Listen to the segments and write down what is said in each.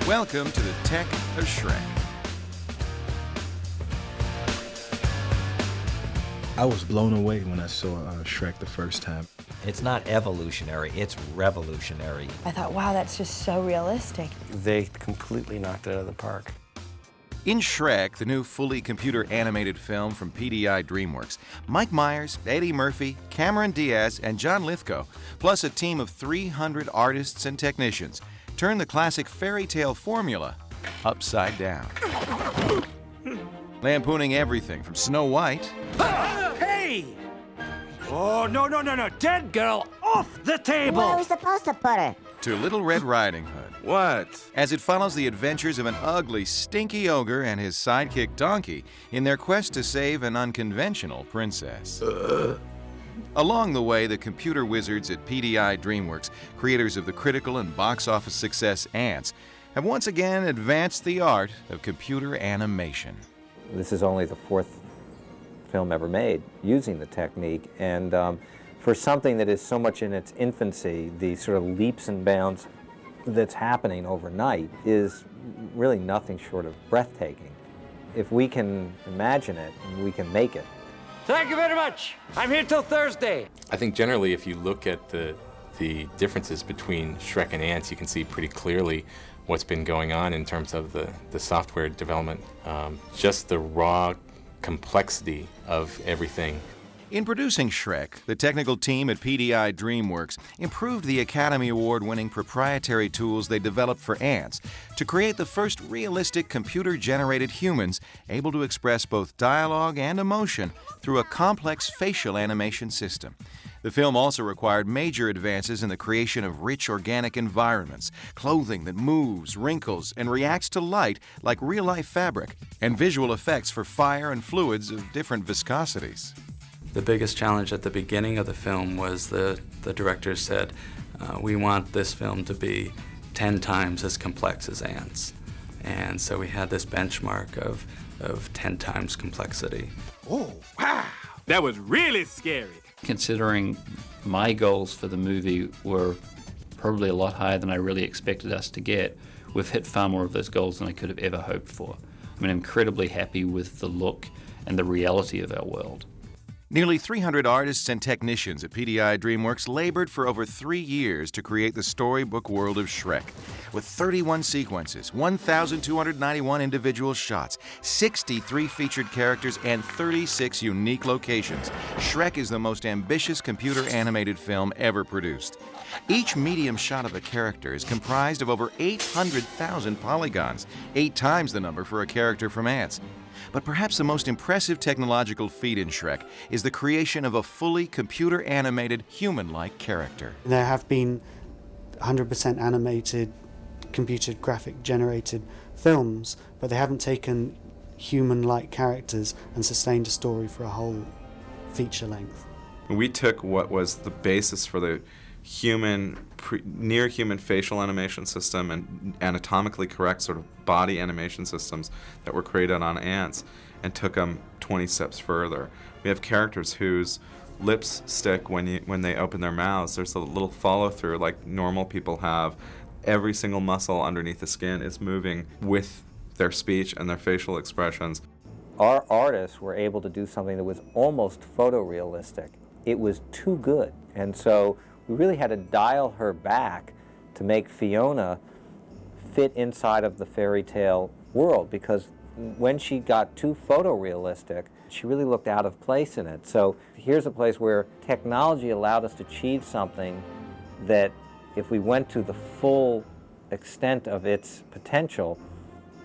Welcome to the Tech of SHREK. I was blown away when I saw SHREK the first time. It's not evolutionary, it's revolutionary. I thought, wow, that's just so realistic. They completely knocked it out of the park. In SHREK, the new fully computer animated film from PDI DreamWorks, Mike Myers, Eddie Murphy, Cameron Diaz, and John Lithgow, plus a team of 300 artists and technicians, turn the classic fairy tale formula upside down. Lampooning everything from Snow White. Hey! Oh, no. Dead girl off the table! Where are we supposed to put her? To Little Red Riding Hood. What? As it follows the adventures of an ugly, stinky ogre and his sidekick Donkey in their quest to save an unconventional princess. Along the way, the computer wizards at PDI DreamWorks, creators of the critical and box office success Ants, have once again advanced the art of computer animation. This is only the fourth film ever made using the technique, and for something that is so much in its infancy, the sort of leaps and bounds that's happening overnight is really nothing short of breathtaking. If we can imagine it, we can make it. Thank you very much. I'm here till Thursday. I think generally if you look at the differences between SHREK and Ants, you can see pretty clearly what's been going on in terms of the software development, just the raw complexity of everything. In producing SHREK, the technical team at PDI DreamWorks improved the Academy Award-winning proprietary tools they developed for Ants to create the first realistic computer-generated humans able to express both dialogue and emotion through a complex facial animation system. The film also required major advances in the creation of rich organic environments, clothing that moves, wrinkles, and reacts to light like real-life fabric, and visual effects for fire and fluids of different viscosities. The biggest challenge at the beginning of the film was the director said, we want this film to be 10 times as complex as Ants. And so we had this benchmark of 10 times complexity. Oh, wow. That was really scary. Considering my goals for the movie were probably a lot higher than I really expected us to get, we've hit far more of those goals than I could have ever hoped for. I'm incredibly happy with the look and the reality of our world. Nearly 300 artists and technicians at PDI DreamWorks labored for over 3 years to create the storybook world of SHREK. With 31 sequences, 1,291 individual shots, 63 featured characters, and 36 unique locations, SHREK is the most ambitious computer animated film ever produced. Each medium shot of a character is comprised of over 800,000 polygons, 8 times the number for a character from Ants. But perhaps the most impressive technological feat in SHREK is the creation of a fully computer-animated, human-like character. There have been 100% animated, computer graphic generated films, but they haven't taken human-like characters and sustained a story for a whole feature length. We took what was the basis for the near-human facial animation system and anatomically correct sort of body animation systems that were created on Ants and took them 20 steps further. We have characters whose lips stick when they open their mouths. There's a little follow-through like normal people have. Every single muscle underneath the skin is moving with their speech and their facial expressions. Our artists were able to do something that was almost photorealistic. It was too good, and so we really had to dial her back to make Fiona fit inside of the fairy tale world, because when she got too photorealistic, she really looked out of place in it. So here's a place where technology allowed us to achieve something that, if we went to the full extent of its potential,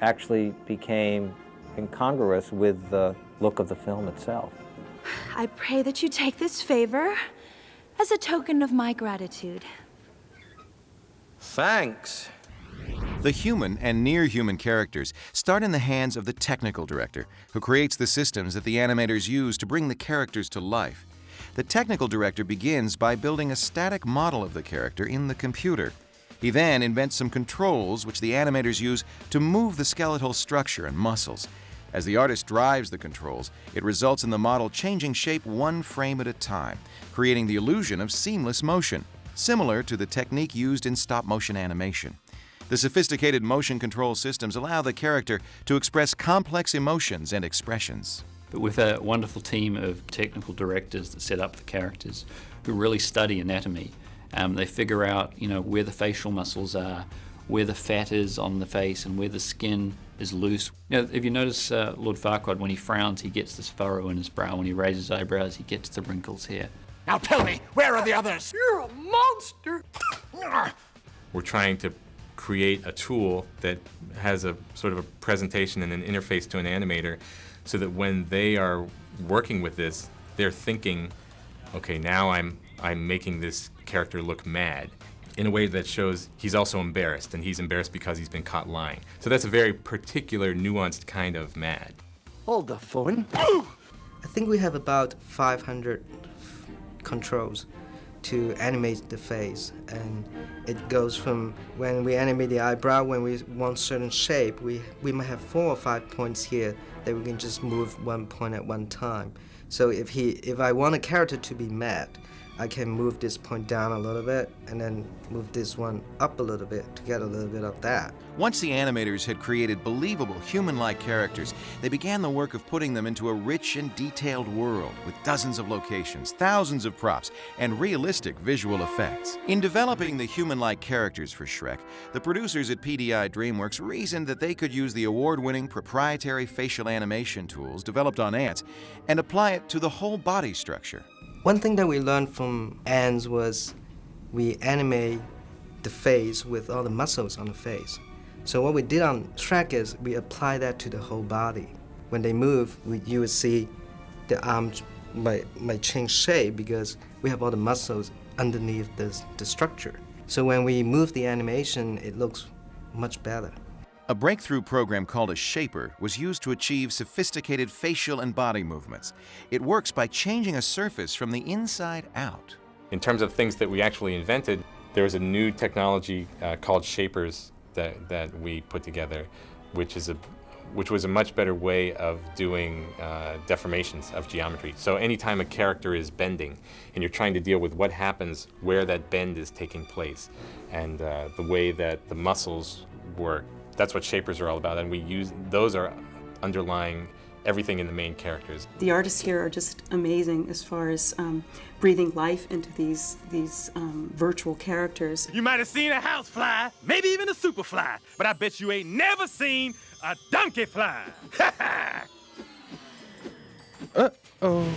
actually became incongruous with the look of the film itself. I pray that you take this favor as a token of my gratitude. Thanks. The human and near-human characters start in the hands of the technical director, who creates the systems that the animators use to bring the characters to life. The technical director begins by building a static model of the character in the computer. He then invents some controls which the animators use to move the skeletal structure and muscles. As the artist drives the controls, it results in the model changing shape one frame at a time, creating the illusion of seamless motion, similar to the technique used in stop-motion animation. The sophisticated motion control systems allow the character to express complex emotions and expressions. But with a wonderful team of technical directors that set up the characters who really study anatomy, they figure out, where the facial muscles are, where the fat is on the face, and where the skin is loose. If you notice Lord Farquaad, when he frowns, he gets this furrow in his brow. When he raises eyebrows, he gets the wrinkles here. Now tell me, where are the others? You're a monster! We're trying to create a tool that has a sort of a presentation and an interface to an animator, so that when they are working with this, they're thinking, okay, now I'm making this character look mad in a way that shows he's also embarrassed, and he's embarrassed because he's been caught lying. So that's a very particular, nuanced kind of mad. Hold the phone. I think we have about 500 controls to animate the face, and it goes from when we animate the eyebrow, when we want certain shape, we might have 4 or 5 points here that we can just move one point at one time. So if I want a character to be mad, I can move this point down a little bit and then move this one up a little bit to get a little bit of that. Once the animators had created believable human-like characters, they began the work of putting them into a rich and detailed world with dozens of locations, thousands of props, and realistic visual effects. In developing the human-like characters for Shrek, the producers at PDI DreamWorks reasoned that they could use the award-winning proprietary facial animation tools developed on ants and apply it to the whole body structure. One thing that we learned from ants was we animate the face with all the muscles on the face. So what we did on SHREK is we apply that to the whole body. When they move, you would see the arms might change shape because we have all the muscles underneath the structure. So when we move the animation, it looks much better. A breakthrough program called a shaper was used to achieve sophisticated facial and body movements. It works by changing a surface from the inside out. In terms of things that we actually invented, there was a new technology called shapers that we put together, which was a much better way of doing deformations of geometry. So anytime a character is bending and you're trying to deal with what happens where that bend is taking place and the way that the muscles work, that's what shapers are all about, and those are underlying everything in the main characters. The artists here are just amazing as far as breathing life into these virtual characters. You might have seen a housefly, maybe even a superfly, but I bet you ain't never seen a donkey fly. Uh-oh.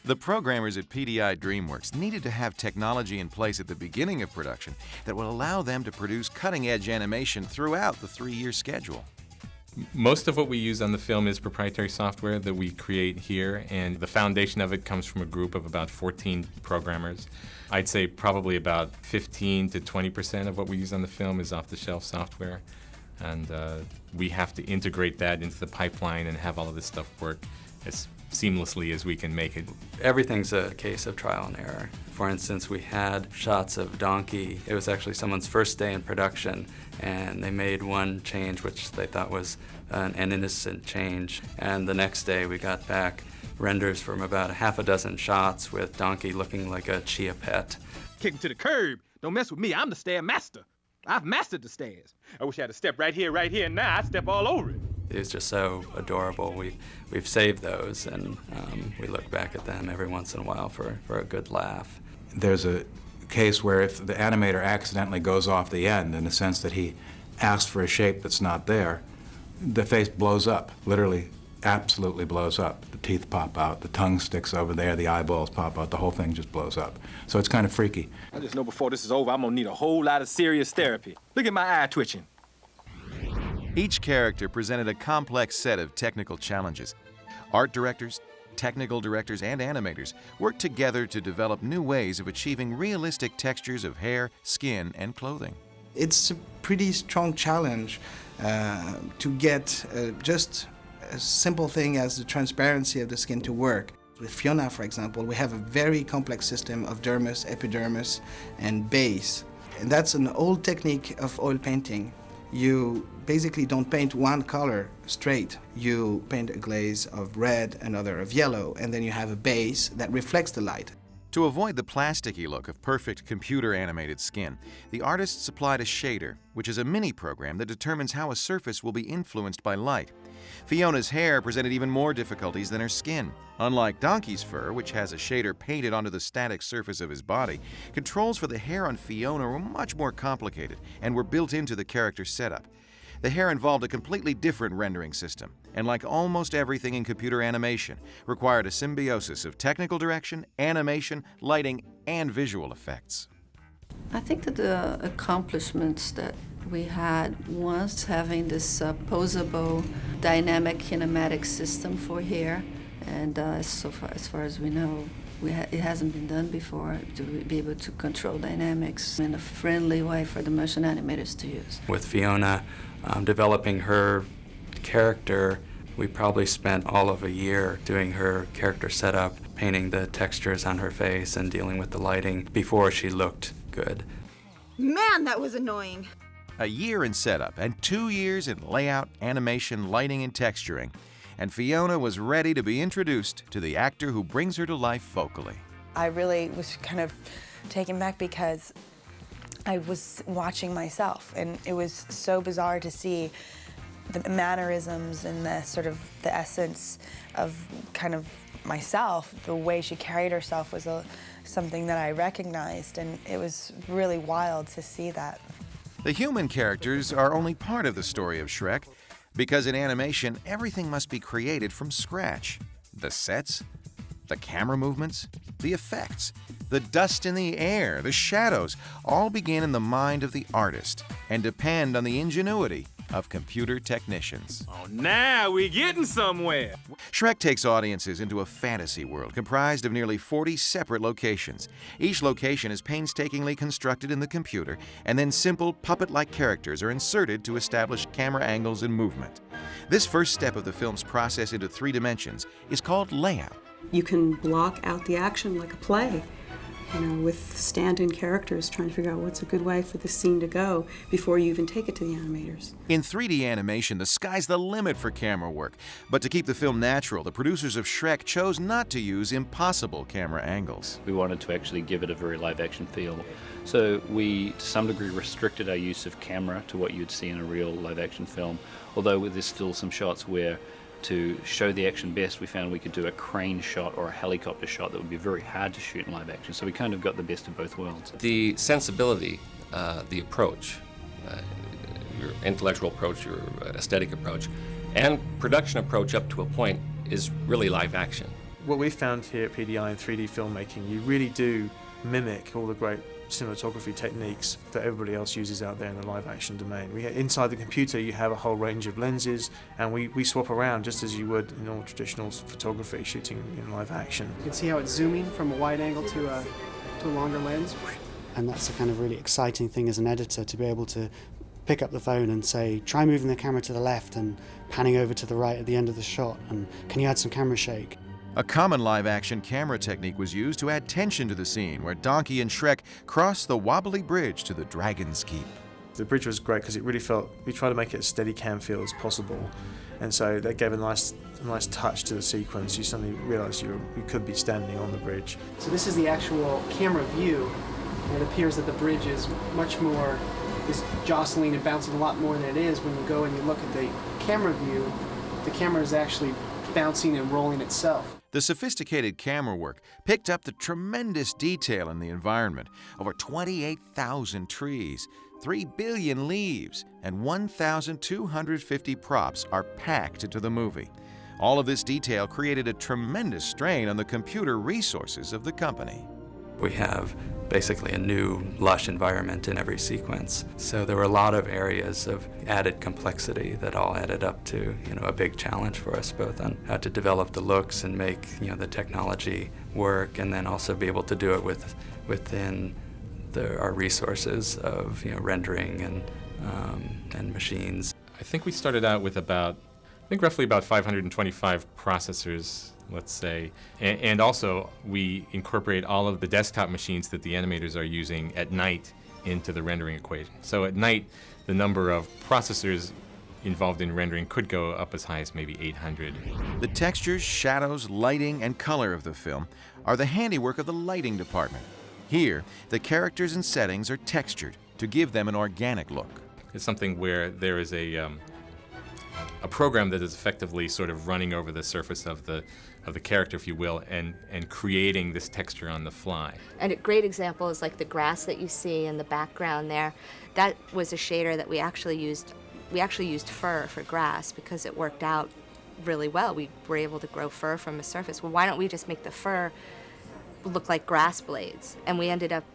The programmers at PDI DreamWorks needed to have technology in place at the beginning of production that would allow them to produce cutting-edge animation throughout the 3-year schedule. Most of what we use on the film is proprietary software that we create here, and the foundation of it comes from a group of about 14 programmers. I'd say probably about 15 to 20% of what we use on the film is off-the-shelf software, and we have to integrate that into the pipeline and have all of this stuff work as seamlessly as we can make it. Everything's a case of trial and error. For instance, we had shots of Donkey. It was actually someone's first day in production, and they made one change which they thought was an innocent change. And the next day we got back renders from about a half a dozen shots with Donkey looking like a chia pet. Kick him to the curb. Don't mess with me. I'm the stair master. I've mastered the stairs. I wish I had a step right here, and now I step all over it. It was just so adorable. We've saved those, and we look back at them every once in a while for a good laugh. There's a case where if the animator accidentally goes off the end in the sense that he asks for a shape that's not there, the face blows up, literally absolutely blows up. The teeth pop out, the tongue sticks over there, the eyeballs pop out, the whole thing just blows up. So it's kind of freaky. I just know before this is over, I'm gonna need a whole lot of serious therapy. Look at my eye twitching. Each character presented a complex set of technical challenges. Art directors, technical directors, and animators worked together to develop new ways of achieving realistic textures of hair, skin, and clothing. It's a pretty strong challenge to get just a simple thing as the transparency of the skin to work. With Fiona, for example, we have a very complex system of dermis, epidermis, and base. And that's an old technique of oil painting. You basically don't paint one color straight. You paint a glaze of red, another of yellow, and then you have a base that reflects the light. To avoid the plasticky look of perfect computer-animated skin, the artists applied a shader, which is a mini-program that determines how a surface will be influenced by light. Fiona's hair presented even more difficulties than her skin. Unlike Donkey's fur, which has a shader painted onto the static surface of his body, controls for the hair on Fiona were much more complicated and were built into the character setup. The hair involved a completely different rendering system, and like almost everything in computer animation, required a symbiosis of technical direction, animation, lighting, and visual effects. I think that the accomplishments that we had was having this posable dynamic kinematic system for hair, and as far as we know, it hasn't been done before, to be able to control dynamics in a friendly way for the motion animators to use. With Fiona developing her character, we probably spent all of a year doing her character setup, painting the textures on her face and dealing with the lighting before she looked good. Man, that was annoying. A year in setup and 2 years in layout, animation, lighting, and texturing, and Fiona was ready to be introduced to the actor who brings her to life vocally. I really was kind of taken back because I was watching myself, and it was so bizarre to see the mannerisms and the sort of the essence of kind of myself. The way she carried herself was something that I recognized, and it was really wild to see that. The human characters are only part of the story of Shrek, because in animation, everything must be created from scratch. The sets, the camera movements, the effects, the dust in the air, the shadows, all begin in the mind of the artist and depend on the ingenuity of computer technicians. Oh, now we're getting somewhere. Shrek takes audiences into a fantasy world comprised of nearly 40 separate locations. Each location is painstakingly constructed in the computer, and then simple puppet-like characters are inserted to establish camera angles and movement. This first step of the film's process into 3 dimensions is called layout. You can block out the action like a play, with stand-in characters trying to figure out what's a good way for the scene to go before you even take it to the animators. In 3D animation, the sky's the limit for camera work. But to keep the film natural, the producers of Shrek chose not to use impossible camera angles. We wanted to actually give it a very live-action feel. So we, to some degree, restricted our use of camera to what you'd see in a real live-action film, although there's still some shots where to show the action best, we found we could do a crane shot or a helicopter shot that would be very hard to shoot in live action. So we kind of got the best of both worlds. The sensibility, the approach, your intellectual approach, your aesthetic approach, and production approach up to a point is really live action. What we found here at PDI in 3D filmmaking, you really do mimic all the great cinematography techniques that everybody else uses out there in the live action domain. Inside the computer you have a whole range of lenses, and we swap around just as you would in all traditional photography shooting in live action. You can see how it's zooming from a wide angle to a longer lens. And that's the kind of really exciting thing as an editor, to be able to pick up the phone and say, try moving the camera to the left and panning over to the right at the end of the shot, and can you add some camera shake? A common live-action camera technique was used to add tension to the scene where Donkey and Shrek cross the wobbly bridge to the Dragon's Keep. The bridge was great because it really felt, we tried to make it as steady cam feel as possible, and so that gave a nice touch to the sequence. You suddenly realised you could be standing on the bridge. So this is the actual camera view, and it appears that the bridge is jostling and bouncing a lot more than it is when you go and you look at the camera view. The camera is actually bouncing and rolling itself. The sophisticated camera work picked up the tremendous detail in the environment. Over 28,000 trees, 3 billion leaves, and 1,250 props are packed into the movie. All of this detail created a tremendous strain on the computer resources of the company. We have basically a new lush environment in every sequence. So there were a lot of areas of added complexity that all added up to a big challenge for us, both on how to develop the looks and make the technology work, and then also be able to do it within our resources of rendering and machines. I think we started out with roughly about 525 processors, let's say. And also, we incorporate all of the desktop machines that the animators are using at night into the rendering equation. So at night, the number of processors involved in rendering could go up as high as maybe 800. The textures, shadows, lighting, and color of the film are the handiwork of the lighting department. Here, the characters and settings are textured to give them an organic look. It's something where there is a program that is effectively sort of running over the surface of the character, if you will, and creating this texture on the fly. And a great example is like the grass that you see in the background there. That was a shader that we actually used. We actually used fur for grass because it worked out really well. We were able to grow fur from a surface. Well, why don't we just make the fur look like grass blades? And we ended up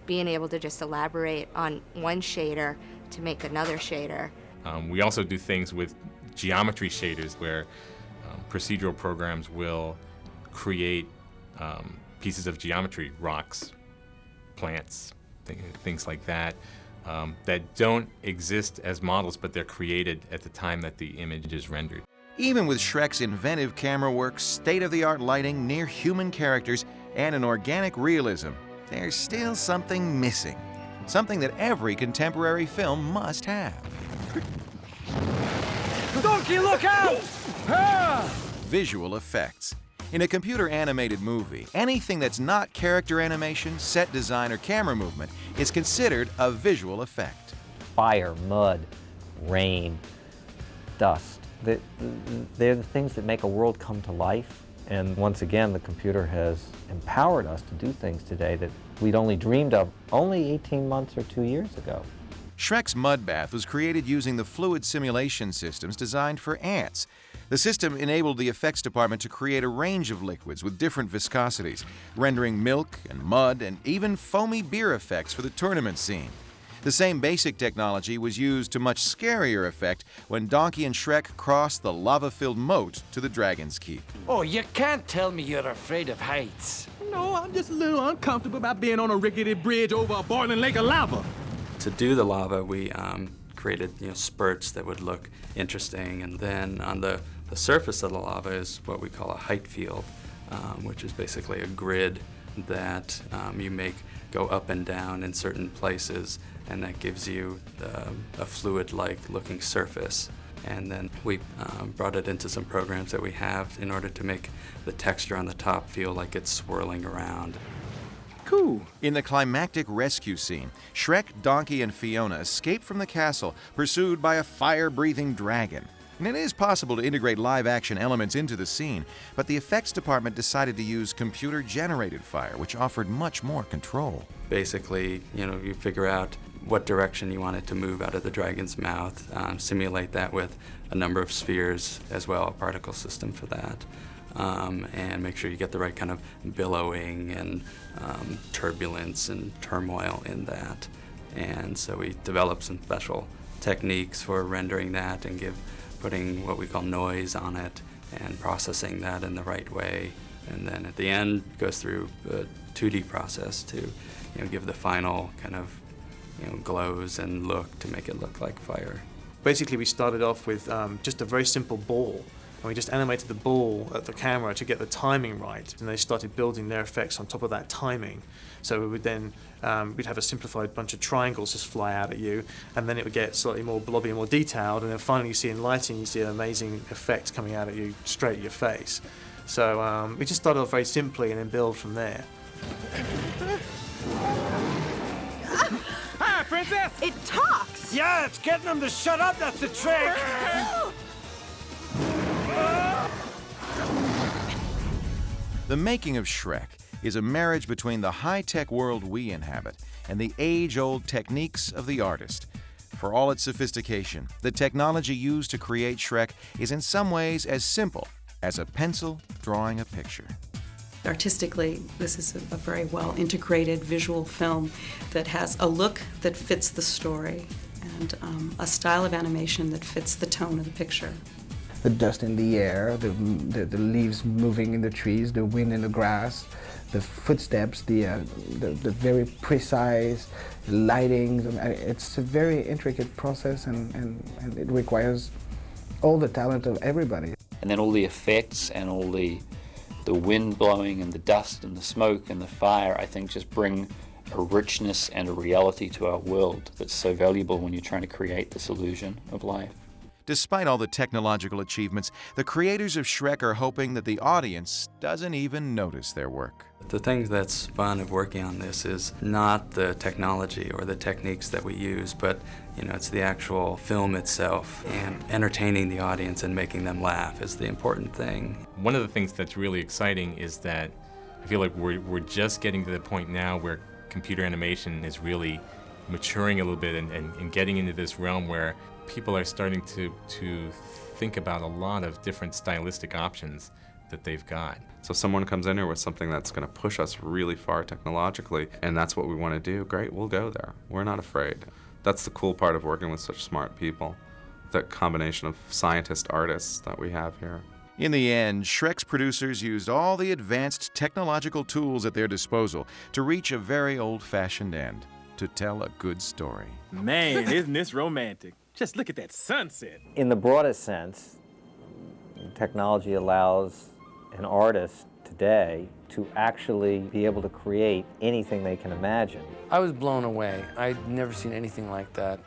being able to just elaborate on one shader to make another shader. We also do things with geometry shaders where procedural programs will create pieces of geometry, rocks, plants, things like that, that don't exist as models, but they're created at the time that the image is rendered. Even with SHREK's inventive camera work, state-of-the-art lighting, near-human characters, and an organic realism, there's still something missing. Something that every contemporary film must have. Donkey, look out! Ah! Visual effects. In a computer-animated movie, anything that's not character animation, set design, or camera movement is considered a visual effect. Fire, mud, rain, dust. They're the things that make a world come to life. And once again, the computer has empowered us to do things today that we'd only dreamed of only 18 months or 2 years ago. SHREK's mud bath was created using the fluid simulation systems designed for ants. The system enabled the effects department to create a range of liquids with different viscosities, rendering milk and mud and even foamy beer effects for the tournament scene. The same basic technology was used to much scarier effect when Donkey and SHREK crossed the lava-filled moat to the Dragon's Keep. Oh, you can't tell me you're afraid of heights. No, I'm just a little uncomfortable about being on a rickety bridge over a boiling lake of lava. To do the lava, we created spurts that would look interesting, and then on the surface of the lava is what we call a height field, which is basically a grid that you make go up and down in certain places, and that gives you a fluid-like looking surface. And then we brought it into some programs that we have in order to make the texture on the top feel like it's swirling around. Cool. In the climactic rescue scene, SHREK, Donkey, and Fiona escape from the castle, pursued by a fire-breathing dragon. And it is possible to integrate live-action elements into the scene, but the effects department decided to use computer-generated fire, which offered much more control. Basically, you figure out what direction you want it to move out of the dragon's mouth, simulate that with a number of spheres as well, a particle system for that. And make sure you get the right kind of billowing and turbulence and turmoil in that. And so we developed some special techniques for rendering that and putting what we call noise on it and processing that in the right way. And then at the end, goes through a 2D process to give the final kind of glows and look to make it look like fire. Basically, we started off with just a very simple ball. And we just animated the ball at the camera to get the timing right, and they started building their effects on top of that timing. So we would then, we'd have a simplified bunch of triangles just fly out at you, and then it would get slightly more blobby and more detailed, and then finally you see in lighting, you see an amazing effect coming out at you, straight at your face. So we just started off very simply and then build from there. Hi, Princess! It talks! Yeah, it's getting them to shut up, that's the trick! The making of SHREK is a marriage between the high-tech world we inhabit and the age-old techniques of the artist. For all its sophistication, the technology used to create SHREK is in some ways as simple as a pencil drawing a picture. Artistically, this is a very well integrated visual film that has a look that fits the story and a style of animation that fits the tone of the picture. The dust in the air, the leaves moving in the trees, the wind in the grass, the footsteps, the very precise lighting. It's a very intricate process and it requires all the talent of everybody. And then all the effects and all the wind blowing and the dust and the smoke and the fire, I think, just bring a richness and a reality to our world that's so valuable when you're trying to create this illusion of life. Despite all the technological achievements, the creators of SHREK are hoping that the audience doesn't even notice their work. The thing that's fun of working on this is not the technology or the techniques that we use, but it's the actual film itself, and entertaining the audience and making them laugh is the important thing. One of the things that's really exciting is that I feel like we're just getting to the point now where computer animation is really maturing a little bit and getting into this realm where people are starting to think about a lot of different stylistic options that they've got. So if someone comes in here with something that's going to push us really far technologically, and that's what we want to do, great, we'll go there. We're not afraid. That's the cool part of working with such smart people, that combination of scientist artists that we have here. In the end, SHREK's producers used all the advanced technological tools at their disposal to reach a very old-fashioned end, to tell a good story. Man, isn't this romantic? Just look at that sunset. In the broadest sense, technology allows an artist today to actually be able to create anything they can imagine. I was blown away. I'd never seen anything like that.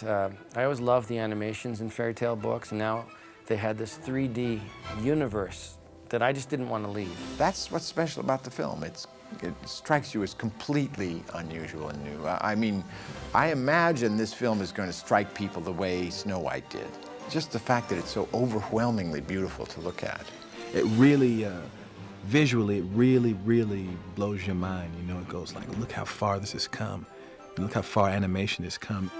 I always loved the animations in fairy tale books, and now they had this 3D universe that I just didn't want to leave. That's what's special about the film. It strikes you as completely unusual and new. I mean, I imagine this film is going to strike people the way Snow White did. Just the fact that it's so overwhelmingly beautiful to look at. It really, visually, it really blows your mind. It goes like, look how far this has come. Look how far animation has come.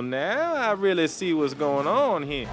Now I really see what's going on here.